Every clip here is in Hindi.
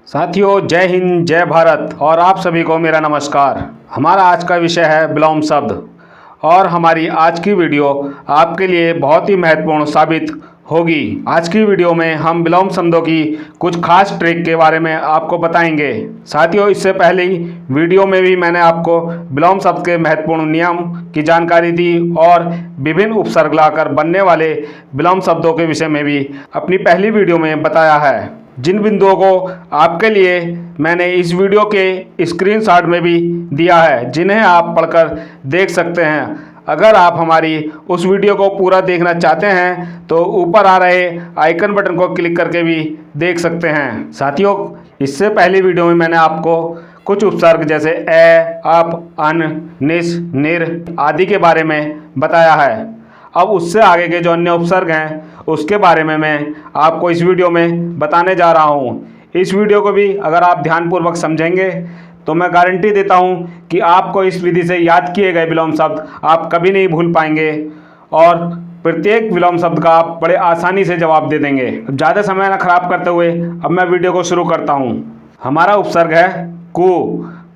साथियों, जय हिंद, जय भारत और आप सभी को मेरा नमस्कार। हमारा आज का विषय है विलोम शब्द और हमारी आज की वीडियो आपके लिए बहुत ही महत्वपूर्ण साबित होगी। आज की वीडियो में हम विलोम शब्दों की कुछ खास ट्रिक के बारे में आपको बताएंगे। साथियों, इससे पहले ही वीडियो में भी मैंने आपको विलोम शब्द के महत्वपूर्ण नियम की जानकारी दी और विभिन्न उपसर्ग लाकर बनने वाले विलोम शब्दों के विषय में भी अपनी पहली वीडियो में बताया है। जिन बिंदुओं को आपके लिए मैंने इस वीडियो के स्क्रीनशॉट में भी दिया है, जिन्हें आप पढ़कर देख सकते हैं। अगर आप हमारी उस वीडियो को पूरा देखना चाहते हैं तो ऊपर आ रहे आइकन बटन को क्लिक करके भी देख सकते हैं। साथियों, इससे पहली वीडियो में मैंने आपको कुछ उपसर्ग जैसे ए, अप, अन, निस, निर आदि के बारे में बताया है। अब उससे आगे के जो अन्य उपसर्ग हैं उसके बारे में मैं आपको इस वीडियो में बताने जा रहा हूँ। इस वीडियो को भी अगर आप ध्यानपूर्वक समझेंगे तो मैं गारंटी देता हूँ कि आपको इस विधि से याद किए गए विलोम शब्द आप कभी नहीं भूल पाएंगे और प्रत्येक विलोम शब्द का आप बड़े आसानी से जवाब दे देंगे। ज़्यादा समय न खराब करते हुए अब मैं वीडियो को शुरू करता हूँ। हमारा उपसर्ग है कु।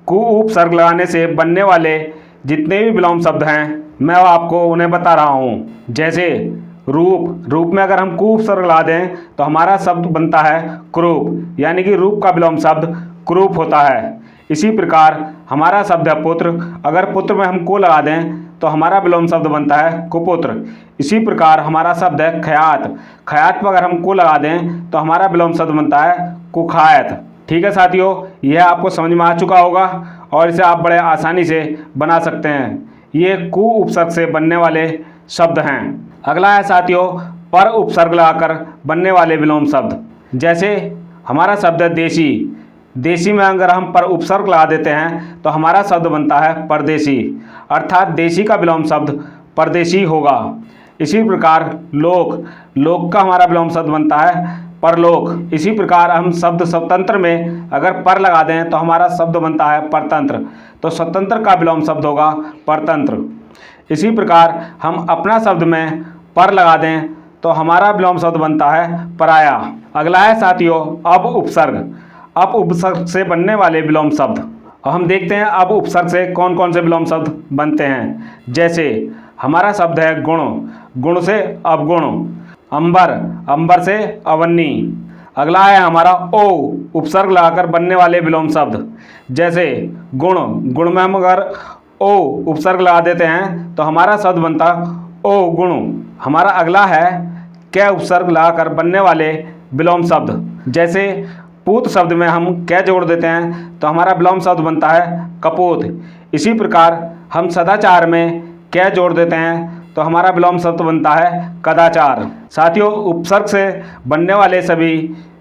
कु उपसर्ग लगाने से बनने वाले जितने भी विलोम शब्द हैं मैं आपको उन्हें बता रहा हूँ। जैसे रूप। रूप में अगर हम कु उपसर्ग लगा दें तो हमारा शब्द बनता है क्रूप, यानी कि रूप का विलोम शब्द क्रूप होता है। इसी प्रकार हमारा शब्द है पुत्र। अगर पुत्र में हम को लगा दें तो हमारा विलोम शब्द बनता है कुपुत्र। इसी प्रकार हमारा शब्द है खयात। खयात पर अगर हम को लगा दें तो हमारा विलोम शब्द बनता है कुखायत। ठीक है साथियों, यह आपको समझ में आ चुका होगा और इसे आप बड़े आसानी से बना सकते हैं। ये कु उपसर्ग से बनने वाले शब्द हैं। अगला है साथियों पर उपसर्ग लगाकर बनने वाले विलोम शब्द। जैसे हमारा शब्द है देशी। देशी में अगर हम पर उपसर्ग लगा देते हैं तो हमारा शब्द बनता है परदेशी, अर्थात देशी का विलोम शब्द परदेशी होगा। इसी प्रकार लोक। लोक का हमारा विलोम शब्द बनता है परलोक। इसी प्रकार हम शब्द स्वतंत्र में अगर पर लगा दें तो हमारा शब्द बनता है परतंत्र, तो स्वतंत्र का विलोम शब्द होगा परतंत्र। इसी प्रकार हम अपना शब्द में पर लगा दें तो हमारा विलोम शब्द बनता है पराया। अगला है साथियों अब उपसर्ग। अब उपसर्ग से बनने वाले विलोम शब्द। अब हम देखते हैं अब उपसर्ग से कौन कौन से विलोम शब्द बनते हैं। जैसे हमारा शब्द है गुण। गुण से अवगुण। अंबर। अंबर से अवन्नी। अगला है हमारा ओ। उपसर्ग लगाकर बनने वाले विलोम शब्द। जैसे गुण। गुण में हम अगर ओ उपसर्ग लगा देते हैं तो हमारा शब्द बनता ओ गुण। हमारा अगला है कै उपसर्ग लगाकर बनने वाले विलोम शब्द। जैसे पूत शब्द में हम कै जोड़ देते हैं तो हमारा विलोम शब्द बनता है कपूत। इसी प्रकार हम सदाचार में कै जोड़ देते हैं तो हमारा विलोम शब्द बनता है कदाचार। साथियों, उपसर्ग से बनने वाले सभी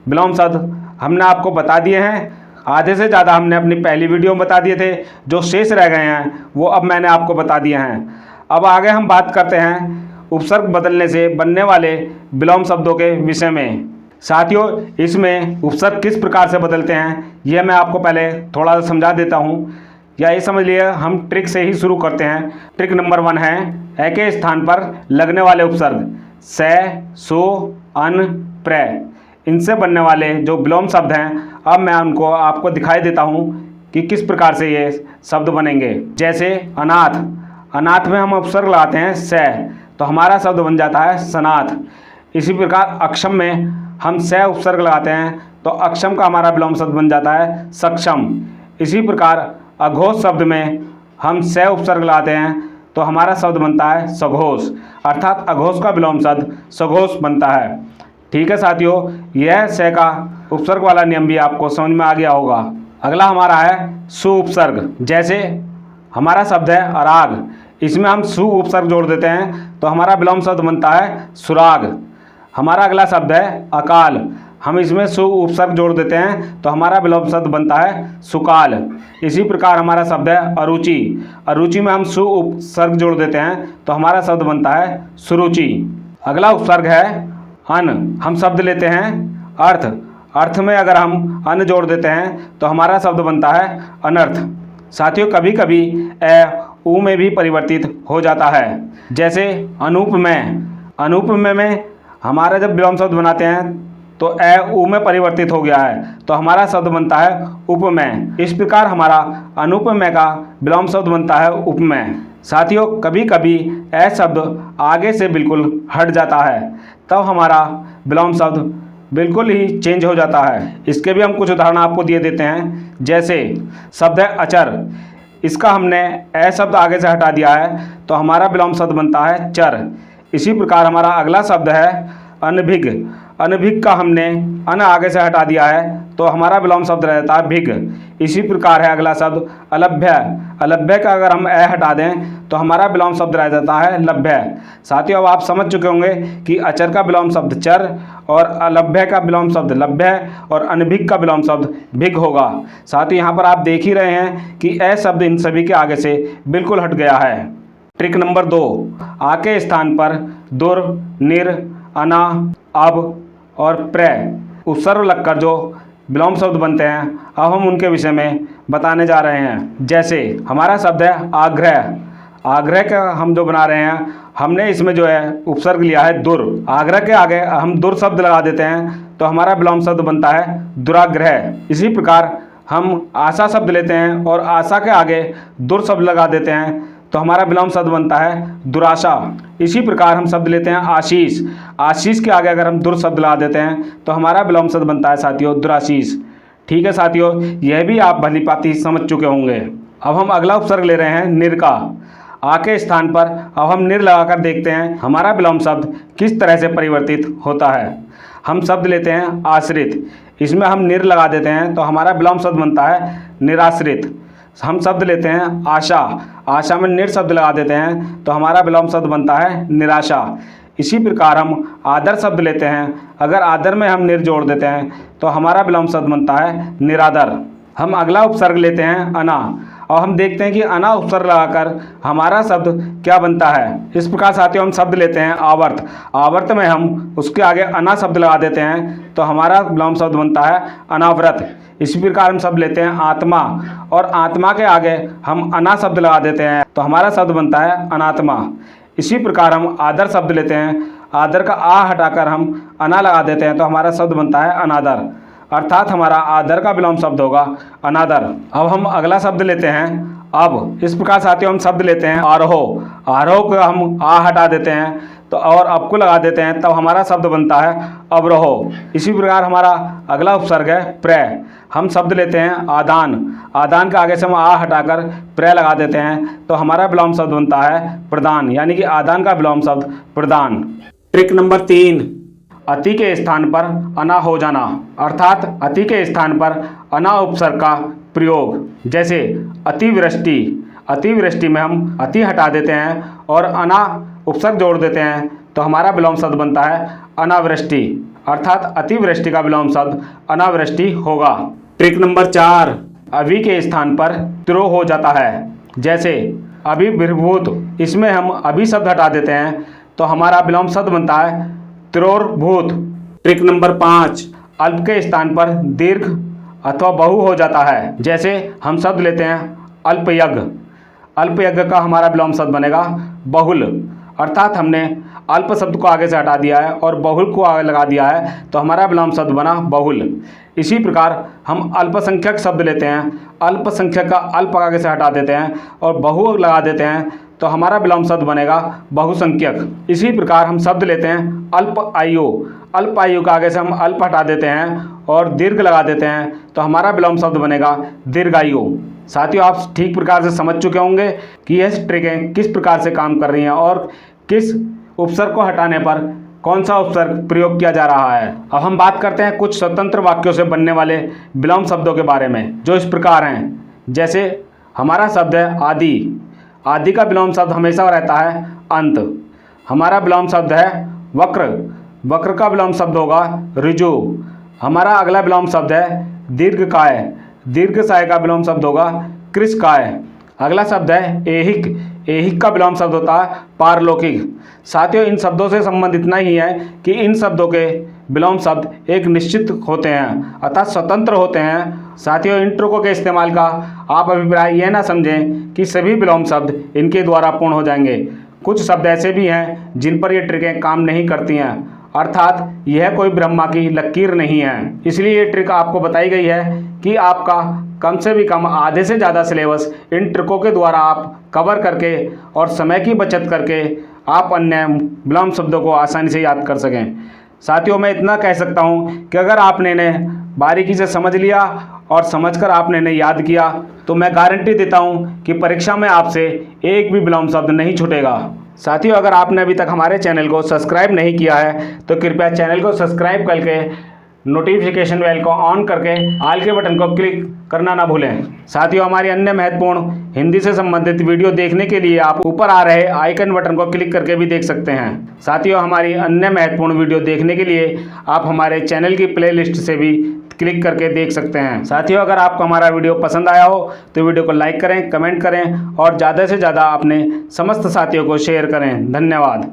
विलोम शब्द हमने आपको बता दिए हैं। आधे से ज़्यादा हमने अपनी पहली वीडियो में बता दिए थे, जो शेष रह गए हैं वो अब मैंने आपको बता दिए हैं। अब आगे हम बात करते हैं उपसर्ग बदलने से बनने वाले विलोम शब्दों के विषय में। साथियों, इसमें उपसर्ग किस प्रकार से बदलते हैं यह मैं आपको पहले थोड़ा सा समझा देता हूँ, या ये समझ लिए हम ट्रिक से ही शुरू करते हैं। ट्रिक नंबर 1 है ए के स्थान पर लगने वाले उपसर्ग से, सो, अन, प्र। इनसे बनने वाले जो विलोम शब्द हैं अब मैं उनको आपको दिखाई देता हूँ कि किस प्रकार से ये शब्द बनेंगे। जैसे अनाथ। अनाथ में हम उपसर्ग लगाते हैं से तो हमारा शब्द बन जाता है सनाथ। इसी प्रकार अक्षम में हम से उपसर्ग लगाते हैं तो अक्षम का हमारा विलोम शब्द बन जाता है सक्षम। इसी प्रकार अघोष शब्द में हम से उपसर्ग लगाते हैं तो हमारा शब्द बनता है सघोष, अर्थात अघोष का विलोम शब्द सघोष बनता है। ठीक है साथियों, यह से का उपसर्ग वाला नियम भी आपको समझ में आ गया होगा। अगला हमारा है सु उपसर्ग। जैसे हमारा शब्द है अराग। इसमें हम सु उपसर्ग जोड़ देते हैं तो हमारा विलोम शब्द बनता है सुराग। हमारा अगला शब्द है अकाल। हम इसमें सु उपसर्ग जोड़ देते हैं तो हमारा विलोम शब्द बनता है सुकाल। इसी प्रकार हमारा शब्द है अरुचि। अरुचि में हम सु उपसर्ग जोड़ देते हैं तो हमारा शब्द बनता है सुरुचि। अगला उपसर्ग है अन। हम शब्द लेते हैं अर्थ। अर्थ में अगर हम अन जोड़ देते हैं तो हमारा शब्द बनता है अनर्थ। साथियों, कभी कभी ए उ में भी परिवर्तित हो जाता है। जैसे अनूप में। अनूप में हमारा जब विलोम शब्द बनाते हैं तो ए उ में परिवर्तित हो गया है, तो हमारा शब्द बनता है उपमेय। इस प्रकार हमारा अनुपमेय का विलोम शब्द बनता है उपमेय। साथियों, कभी कभी ए शब्द आगे से बिल्कुल हट जाता है, तब हमारा विलोम शब्द बिल्कुल ही चेंज हो जाता है। इसके भी हम कुछ उदाहरण आपको दिए देते हैं। जैसे शब्द है अचर, इसका हमने ए शब्द आगे से हटा दिया है, तो हमारा विलोम शब्द बनता है चर। इसी प्रकार हमारा अगला शब्द है अनभिग। अनभिग का हमने अन आगे से हटा दिया है, तो हमारा विलोम शब्द रहता है भिग। इसी प्रकार है अगला शब्द अलभ्य। अलभ्य का अगर हम ए हटा दें तो हमारा विलोम शब्द रह जाता है लभ्य। साथियों, अब आप समझ चुके होंगे कि अचर का विलोम शब्द चर और अलभ्य का विलोम शब्द लभ्य और अनभिग का विलोम शब्द भिग होगा। साथियों, यहाँ पर आप देख ही रहे हैं कि ए शब्द इन सभी के आगे से बिल्कुल हट गया है। ट्रिक नंबर 2, आ के स्थान पर दुर, निर, अना, अब और प्र उपसर्ग लगकर जो विलोम शब्द बनते हैं, अब हम उनके विषय में बताने जा रहे हैं। जैसे हमारा शब्द है आग्रह। आग्रह का हम जो बना रहे हैं, हमने इसमें जो है उपसर्ग लिया है दुर। आग्रह के आगे हम दुर शब्द लगा देते हैं, तो हमारा विलोम शब्द बनता है दुराग्रह। इसी प्रकार हम आशा शब्द लेते हैं और आशा के आगे दुर शब्द लगा देते हैं, तो हमारा विलोम शब्द बनता है दुराशा। इसी प्रकार हम शब्द लेते हैं आशीष। आशीष के आगे अगर हम दुर शब्द लगा देते हैं, तो हमारा विलोम शब्द बनता है साथियों दुराशीष। ठीक है साथियों, यह भी आप भली भांति समझ चुके होंगे। अब हम अगला उपसर्ग ले रहे हैं निर का। आ के स्थान पर अब हम निर लगाकर देखते हैं हमारा विलोम शब्द किस तरह से परिवर्तित होता है। हम शब्द लेते हैं आश्रित, इसमें हम निर लगा देते हैं, तो हमारा विलोम शब्द बनता है निराश्रित। हम शब्द लेते हैं आशा। आशा में निर शब्द लगा देते हैं, तो हमारा विलोम शब्द बनता है निराशा। इसी प्रकार हम आदर शब्द लेते हैं, अगर आदर में हम निर जोड़ देते हैं, तो हमारा विलोम शब्द बनता है निरादर। हम अगला उपसर्ग लेते हैं अना, और हम देखते हैं कि अना उपसर्ग लगाकर हमारा शब्द क्या बनता है। इस प्रकार साथियों हम शब्द लेते हैं आवर्त। आवर्त में हम उसके आगे अना शब्द लगा देते हैं, तो हमारा विलोम शब्द बनता है अनाव्रत। इसी प्रकार हम शब्द लेते हैं आत्मा, और आत्मा के आगे हम अना शब्द लगा देते हैं, तो हमारा शब्द बनता है अनात्मा। इसी प्रकार हम आदर शब्द लेते हैं, आदर का आ हटाकर हम अना लगा देते हैं, तो हमारा शब्द बनता है अनादर, अर्थात हमारा आदर का विलोम शब्द होगा अनादर। अब हम अगला शब्द लेते हैं अब। इस प्रकार साथियों हम शब्द लेते हैं आरोह। आरोह को हम आ हटा देते हैं, तो और अब को लगा देते हैं, तब हमारा शब्द बनता है अवरोह। इसी प्रकार हमारा अगला उपसर्ग है प्र। हम शब्द लेते हैं आदान। आदान के आगे से हम आ हटाकर प्र लगा देते हैं, तो हमारा विलोम शब्द बनता है प्रदान, यानी कि आदान का विलोम शब्द प्रदान। ट्रिक नंबर 3, अति के स्थान पर अना हो जाना, अर्थात अति के स्थान पर अना उपसर्ग का प्रयोग। जैसे अतिवृष्टि। अतिवृष्टि में हम अति हटा देते हैं और अना उपसर्ग जोड़ देते हैं, तो हमारा विलोम शब्द बनता है अनावृष्टि, अर्थात अतिवृष्टि का विलोम शब्द अनावृष्टि होगा। ट्रिक नंबर 4, अभी के स्थान पर तिरो हो जाता है। जैसे अभिर्भूत, इसमें हम अभी शब्द हटा देते हैं, तो हमारा विलोम शब्द बनता है तिरोर्भूत। ट्रिक नंबर 5, अल्प के स्थान पर दीर्घ अथवा बहु हो जाता है। जैसे हम शब्द लेते हैं अल्पयज्ञ। अल्पयज्ञ का हमारा विलोम शब्द बनेगा बहुल, अर्थात हमने अल्प शब्द को आगे से हटा दिया है और बहुल को आगे लगा दिया है, तो हमारा विलोम शब्द बना बहुल। इसी प्रकार हम अल्पसंख्यक शब्द लेते हैं, अल्पसंख्यक का अल्प आगे से हटा देते हैं और बहु लगा देते हैं, तो हमारा विलोम शब्द बनेगा बहुसंख्यक। इसी प्रकार हम शब्द लेते हैं अल्प आयु। अल्प आयु का आगे से हम अल्प हटा देते हैं और दीर्घ लगा देते हैं, तो हमारा विलोम शब्द बनेगा दीर्घायु। साथियों, आप ठीक प्रकार से समझ चुके होंगे कि यह ट्रिकें किस प्रकार से काम कर रही हैं और किस उपसर्ग को हटाने पर कौन सा उपसर्ग प्रयोग किया जा रहा है। अब हम बात करते हैं कुछ स्वतंत्र वाक्यों से बनने वाले विलोम शब्दों के बारे में, जो इस प्रकार हैं। जैसे हमारा शब्द है आदि। आदि का विलोम शब्द हमेशा रहता है अंत। हमारा विलोम शब्द है वक्र। वक्र का विलोम शब्द होगा ऋजु। हमारा अगला विलोम शब्द है दीर्घकाय। दीर्घकाय का विलोम शब्द होगा कृशकाय। अगला शब्द है ऐहिक। ऐहिक का विलोम शब्द होता है पारलौकिक। साथियों, इन शब्दों से संबंध इतना ही है कि इन शब्दों के विलोम शब्द एक निश्चित होते हैं, अर्थात स्वतंत्र होते हैं। साथियों, इन ट्रिकों के इस्तेमाल का आप अभिप्राय यह ना समझें कि सभी विलोम शब्द इनके द्वारा पूर्ण हो जाएंगे। कुछ शब्द ऐसे भी हैं जिन पर ये ट्रिकें काम नहीं करती हैं, अर्थात यह कोई ब्रह्मा की लकीर नहीं है। इसलिए ये ट्रिक आपको बताई गई है कि आपका कम से भी कम आधे से ज़्यादा सिलेबस इन ट्रिकों के द्वारा आप कवर करके और समय की बचत करके आप अन्य विलोम शब्दों को आसानी से याद कर सकें। साथियों, मैं इतना कह सकता हूँ कि अगर आपने इन्हें बारीकी से समझ लिया और समझकर आपने इन्हें याद किया तो मैं गारंटी देता हूँ कि परीक्षा में आपसे एक भी विलोम शब्द नहीं छूटेगा। साथियों, अगर आपने अभी तक हमारे चैनल को सब्सक्राइब नहीं किया है तो कृपया चैनल को सब्सक्राइब करके नोटिफिकेशन बेल को ऑन करके ऑल के बटन को क्लिक करना ना भूलें। साथियों, हमारी अन्य महत्वपूर्ण हिंदी से संबंधित वीडियो देखने के लिए आप ऊपर आ रहे आइकन बटन को क्लिक करके भी देख सकते हैं। साथियों, हमारी अन्य महत्वपूर्ण वीडियो देखने के लिए आप हमारे चैनल की प्लेलिस्ट से भी क्लिक करके देख सकते हैं। साथियों, अगर आपको हमारा वीडियो पसंद आया हो तो वीडियो को लाइक करें, कमेंट करें और ज़्यादा से ज़्यादा अपने समस्त साथियों को शेयर करें। धन्यवाद।